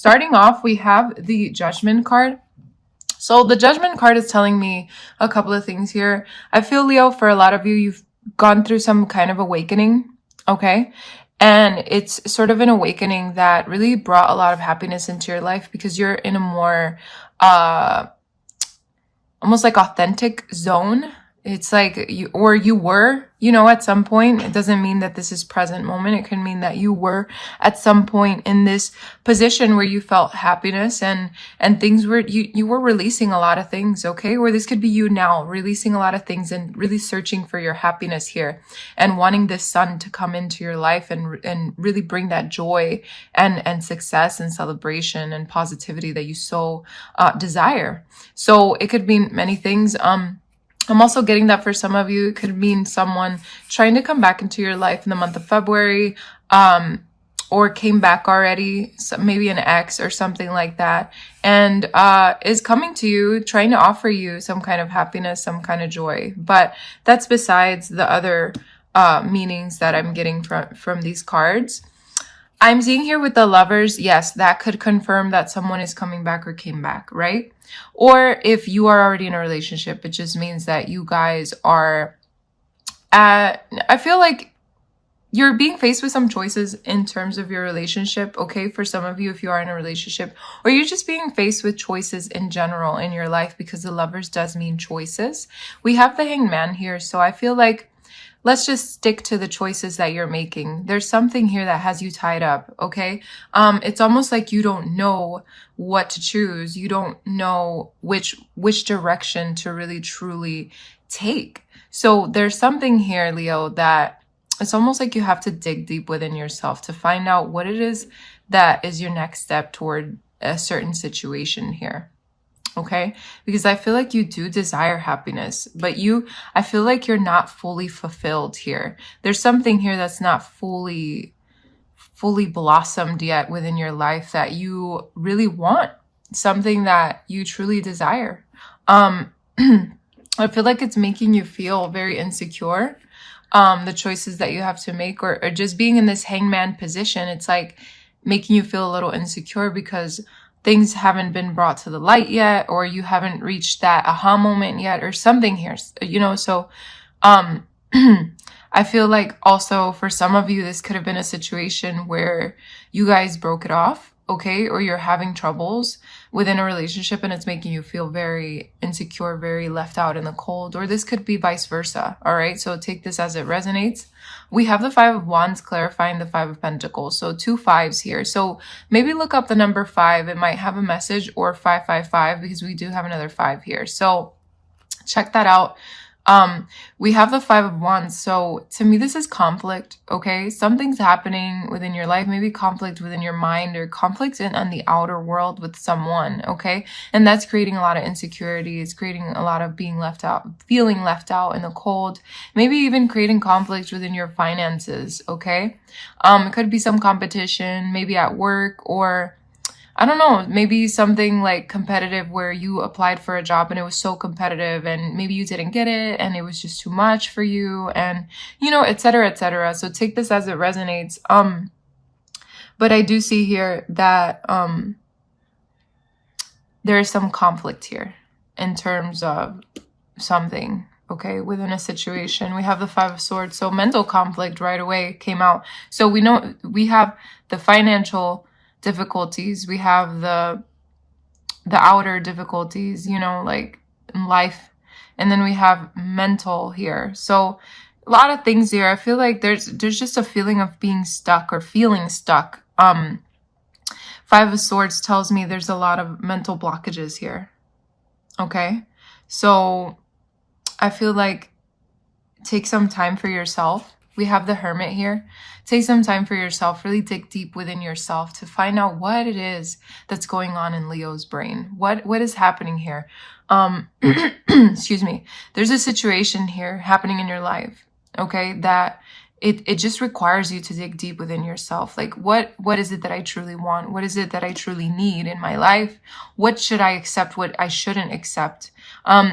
Starting off, we have the Judgment card. So the Judgment card is telling me a couple of things here. I feel, Leo, for a lot of you, you've gone through some kind of awakening, okay? And it's sort of an awakening that really brought a lot of happiness into your life because you're in a more almost like authentic zone. It's like you were, at some point. It doesn't mean that this is present moment. It can mean that you were at some point in this position where you felt happiness and things were, you were releasing a lot of things, okay? Or this could be you now releasing a lot of things and really searching for your happiness here and wanting this sun to come into your life and really bring that joy and success and celebration and positivity that you so desire. So it could mean many things. I'm also getting that for some of you, it could mean someone trying to come back into your life in the month of February, or came back already, so maybe an ex or something like that, and is coming to you, trying to offer you some kind of happiness, some kind of joy. But that's besides the other meanings that I'm getting from these cards. I'm seeing here with the Lovers, yes, that could confirm that someone is coming back or came back, right? Or if you are already in a relationship, it just means that you guys are I feel like you're being faced with some choices in terms of your relationship, okay? For some of you, if you are in a relationship, or you're just being faced with choices in general in your life, because the Lovers does mean choices. We have the Hanged Man here, so I feel like let's just stick to the choices that you're making. There's something here that has you tied up, okay? It's almost like you don't know what to choose. You don't know which direction to really truly take. So there's something here, Leo, that it's almost like you have to dig deep within yourself to find out what it is that is your next step toward a certain situation here. Okay? Because I feel like you do desire happiness, but I feel like you're not fully fulfilled here. There's something here that's not fully blossomed yet within your life that you really want, something that you truly desire. I feel like it's making you feel very insecure. The choices that you have to make, or just being in this hangman position, it's like making you feel a little insecure because things haven't been brought to the light yet, or you haven't reached that aha moment yet, or something here, so I feel like also for some of you, this could have been a situation where you guys broke it off, okay? Or you're having troubles within a relationship and it's making you feel very insecure, very left out in the cold, or this could be vice versa, all right? So take this as it resonates. We have the Five of Wands clarifying the Five of Pentacles, so 2 5s here. So maybe look up the number 5. It might have a message, or 555, because we do have another 5 here. So check that out. We have the Five of Wands. So to me, this is conflict, okay? Something's happening within your life, maybe conflict within your mind, or conflict on the outer world with someone, okay? And that's creating a lot of insecurity. It's creating a lot of being left out, feeling left out in the cold, maybe even creating conflict within your finances, okay? It could be some competition, maybe at work, or I don't know, maybe something like competitive where you applied for a job and it was so competitive and maybe you didn't get it and it was just too much for you, and, et cetera, et cetera. So take this as it resonates. But I do see here that there is some conflict here in terms of something, okay, within a situation. We have the Five of Swords. So mental conflict right away came out. So we know we have the financial difficulties, we have the outer difficulties, like in life, and then we have mental here. So a lot of things here. I feel like there's just a feeling of being stuck or feeling stuck. Five of Swords tells me there's a lot of mental blockages here, okay? So I feel like take some time for yourself. We have the Hermit here. Take some time for yourself. Really dig deep within yourself to find out what it is that's going on in Leo's brain. What is happening here? Excuse me. There's a situation here happening in your life, okay, that it just requires you to dig deep within yourself. Like, what is it that I truly want? What is it that I truly need in my life? What should I accept? What I shouldn't accept?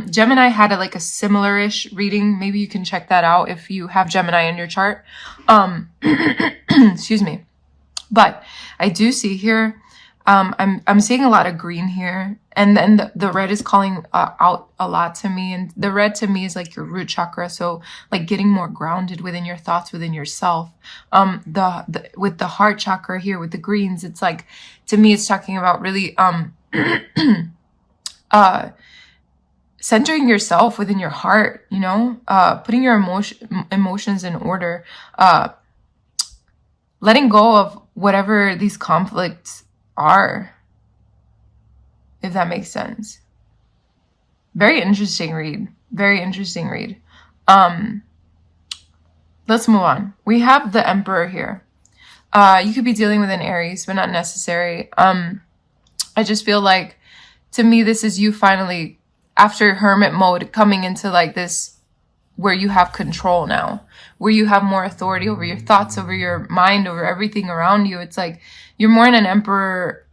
Gemini had a similar-ish reading. Maybe you can check that out if you have Gemini in your chart. Excuse me. But I do see here, I'm seeing a lot of green here, and then the red is calling out a lot to me. And the red to me is like your root chakra, so like getting more grounded within your thoughts, within yourself. The with the heart chakra here with the greens, it's like, to me, it's talking about really centering yourself within your heart. You know, putting your emotions in order, letting go of whatever these conflicts are, if that makes sense. Very interesting read. Very interesting read. Let's move on. We have the Emperor here. You could be dealing with an Aries, but not necessary. I just feel like, to me, this is you finally, after hermit mode, coming into like this where you have control now, where you have more authority over your thoughts, over your mind, over everything around you. It's like you're more in an Emperor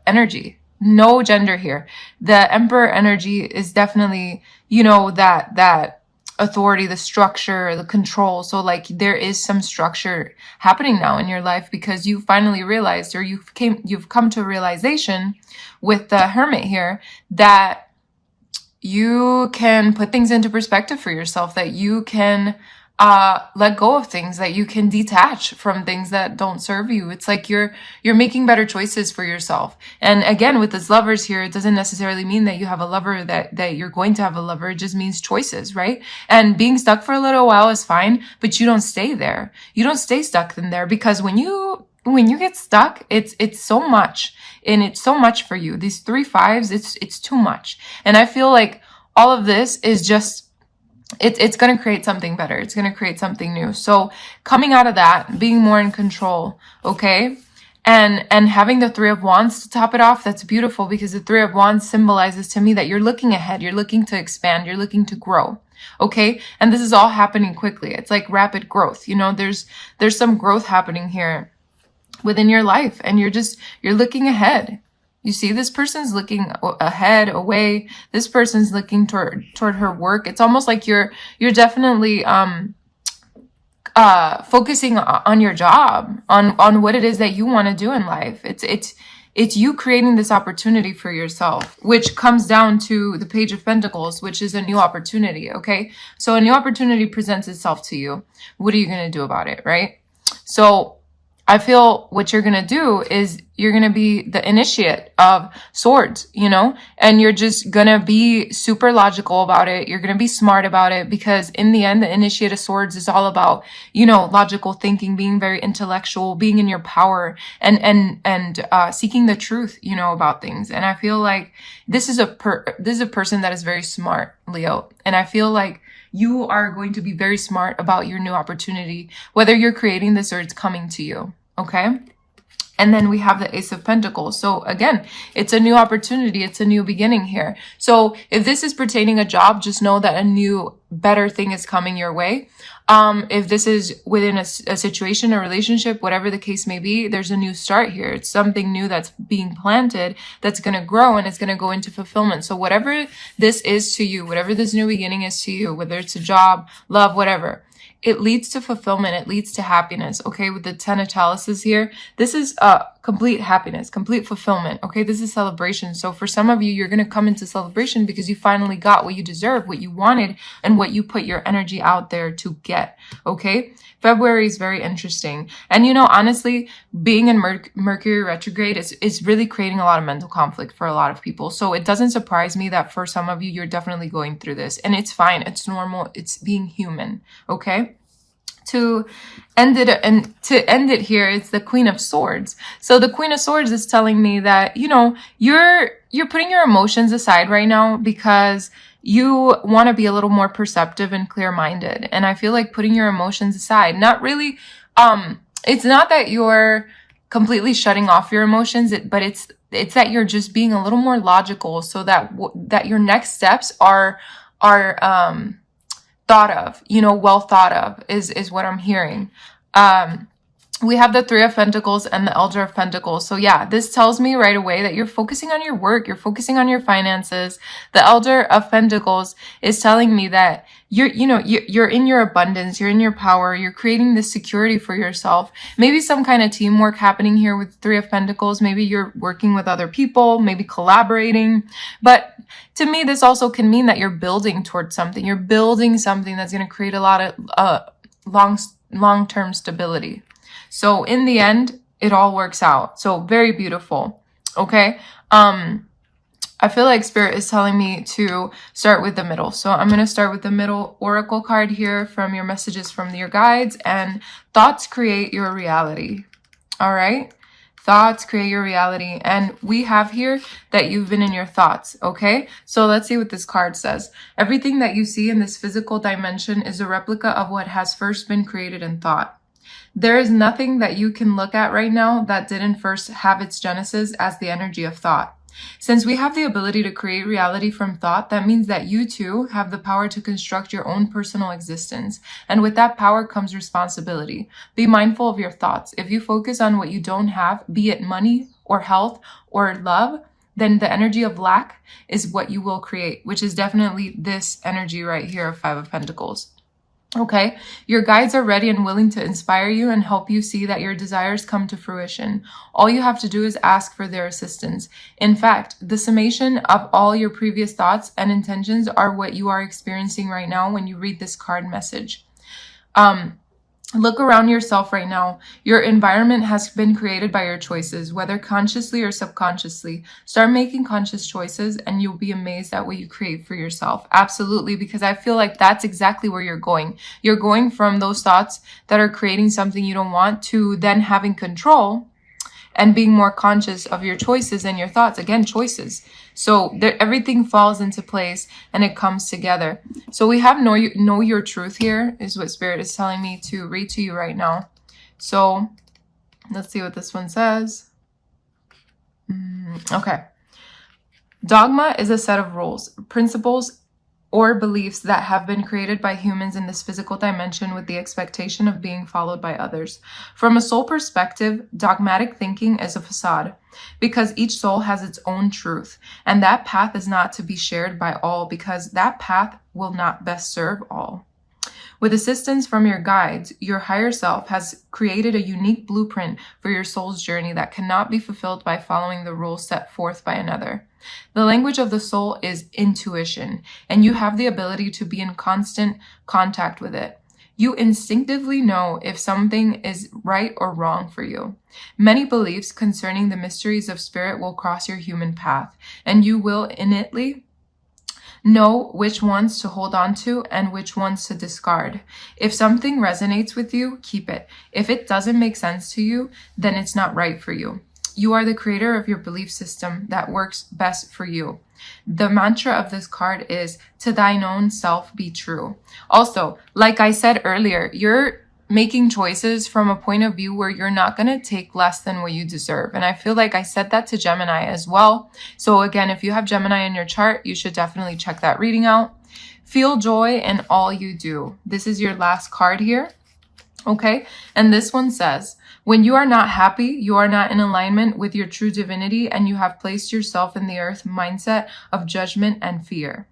energy. No gender here. The Emperor energy is definitely, you know, that authority, the structure, the control. So like there is some structure happening now in your life because you finally realized, or you've come to a realization with the Hermit here, that you can put things into perspective for yourself, that you can let go of things, that you can detach from things that don't serve you. It's like you're making better choices for yourself. And again, with this Lovers here, it doesn't necessarily mean that you have a lover, that you're going to have a lover. It just means choices, right? And being stuck for a little while is fine, but you don't stay there. You don't stay stuck in there, because when you get stuck, it's so much, and it's so much for you. These 3 5s, it's too much. And I feel like all of this is just, it's going to create something better. It's going to create something new. So coming out of that, being more in control, okay? And having the 3 of Wands to top it off, that's beautiful, because the 3 of Wands symbolizes to me that you're looking ahead, you're looking to expand, you're looking to grow. Okay. And this is all happening quickly. It's like rapid growth. You know, there's some growth happening here within your life, and you're looking ahead. You see, this person's looking ahead, away. This person's looking toward her work. It's almost like you're definitely focusing on your job, on what it is that you want to do in life. It's you creating this opportunity for yourself, which comes down to the Page of Pentacles, which is a new opportunity. Okay, so a new opportunity presents itself to you. What are you going to do about it, right? So I feel what you're going to do is you're going to be the initiate of Swords, you know, and you're just going to be super logical about it. You're going to be smart about it, because in the end, the initiate of Swords is all about, you know, logical thinking, being very intellectual, being in your power, and seeking the truth, you know, about things. And I feel like this is a person that is very smart, Leo. And I feel like you are going to be very smart about your new opportunity, whether you're creating this or it's coming to you. Okay. And then we have the Ace of Pentacles. So again, it's a new opportunity. It's a new beginning here. So if this is pertaining a job, just know that a new, better thing is coming your way. If this is within a situation, a relationship, whatever the case may be, there's a new start here. It's something new that's being planted, that's going to grow, and it's going to go into fulfillment. So whatever this is to you, whatever this new beginning is to you, whether it's a job, love, whatever, it leads to fulfillment. It leads to happiness. Okay. With the 10 of chalices here, this is complete happiness, complete fulfillment. Okay. This is celebration. So for some of you, you're going to come into celebration because you finally got what you deserve, what you wanted, and what you put your energy out there to get. Okay. February is very interesting. And, you know, honestly, being in Mercury retrograde is really creating a lot of mental conflict for a lot of people. So it doesn't surprise me that for some of you, you're definitely going through this, and it's fine. It's normal. It's being human. Okay. To end it here, it's the Queen of Swords. So the Queen of Swords is telling me that, you know, you're putting your emotions aside right now because you want to be a little more perceptive and clear-minded. And I feel like putting your emotions aside, not really, it's not that you're completely shutting off your emotions, but it's that you're just being a little more logical, so that your next steps are thought of, you know, well thought of is what I'm hearing. we have the Three of Pentacles and the Elder of Pentacles. So yeah, this tells me right away that you're focusing on your work, you're focusing on your finances. The Elder of Pentacles is telling me that you're in your abundance, you're in your power, you're creating this security for yourself. Maybe some kind of teamwork happening here with Three of Pentacles. Maybe you're working with other people, maybe collaborating. But to me, this also can mean that you're building towards something. You're building something that's going to create a lot of long-term stability. So in the end, it all works out. So very beautiful. Okay. I feel like Spirit is telling me to start with the middle. So I'm going to start with the middle oracle card here from your messages from your guides, and thoughts create your reality. All right. Thoughts create your reality. And we have here that you've been in your thoughts. Okay. So let's see what this card says. Everything that you see in this physical dimension is a replica of what has first been created in thought. There is nothing that you can look at right now that didn't first have its genesis as the energy of thought. Since we have the ability to create reality from thought, that means that you too have the power to construct your own personal existence. And with that power comes responsibility. Be mindful of your thoughts. If you focus on what you don't have, be it money or health or love, then the energy of lack is what you will create, which is definitely this energy right here of Five of Pentacles. Okay, your guides are ready and willing to inspire you and help you see that your desires come to fruition. All you have to do is ask for their assistance. In fact, the summation of all your previous thoughts and intentions are what you are experiencing right now when you read this card message. Look around yourself right now. Your environment has been created by your choices, whether consciously or subconsciously. Start making conscious choices and you'll be amazed at what you create for yourself. Absolutely, because I feel like that's exactly where you're going. You're going from those thoughts that are creating something you don't want to then having control and being more conscious of your choices and your thoughts. Again, choices. So everything falls into place and it comes together. So we have know your truth here is what Spirit is telling me to read to you right now. So let's see what this one says. Okay. Dogma is a set of rules, principles, or beliefs that have been created by humans in this physical dimension with the expectation of being followed by others. From a soul perspective, dogmatic thinking is a facade because each soul has its own truth, and that path is not to be shared by all because that path will not best serve all. With assistance from your guides, your higher self has created a unique blueprint for your soul's journey that cannot be fulfilled by following the rules set forth by another. The language of the soul is intuition, and you have the ability to be in constant contact with it. You instinctively know if something is right or wrong for you. Many beliefs concerning the mysteries of spirit will cross your human path, and you will innately know which ones to hold on to and which ones to discard. If something resonates with you, keep it. If it doesn't make sense to you, then it's not right for you. You are the creator of your belief system that works best for you. The mantra of this card is, to thine own self be true. Also, like I said earlier, you're making choices from a point of view where you're not going to take less than what you deserve. And I feel like I said that to Gemini as well. So again, if you have Gemini in your chart, you should definitely check that reading out. Feel joy in all you do. This is your last card here. Okay. And this one says, when you are not happy, you are not in alignment with your true divinity, and you have placed yourself in the earth mindset of judgment and fear.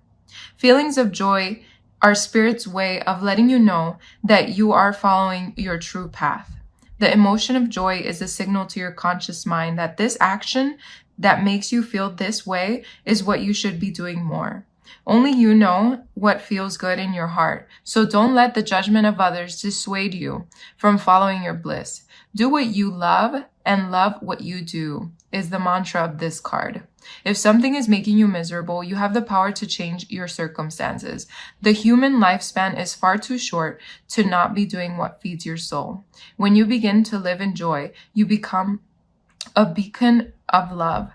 Feelings of joy are Spirit's way of letting you know that you are following your true path. The emotion of joy is a signal to your conscious mind that this action that makes you feel this way is what you should be doing more. Only you know what feels good in your heart, so don't let the judgment of others dissuade you from following your bliss. Do what you love and love what you do is the mantra of this card. If something is making you miserable, you have the power to change your circumstances. The human lifespan is far too short to not be doing what feeds your soul. When you begin to live in joy, you become a beacon of love,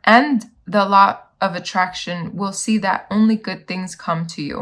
and the law of attraction will see that only good things come to you.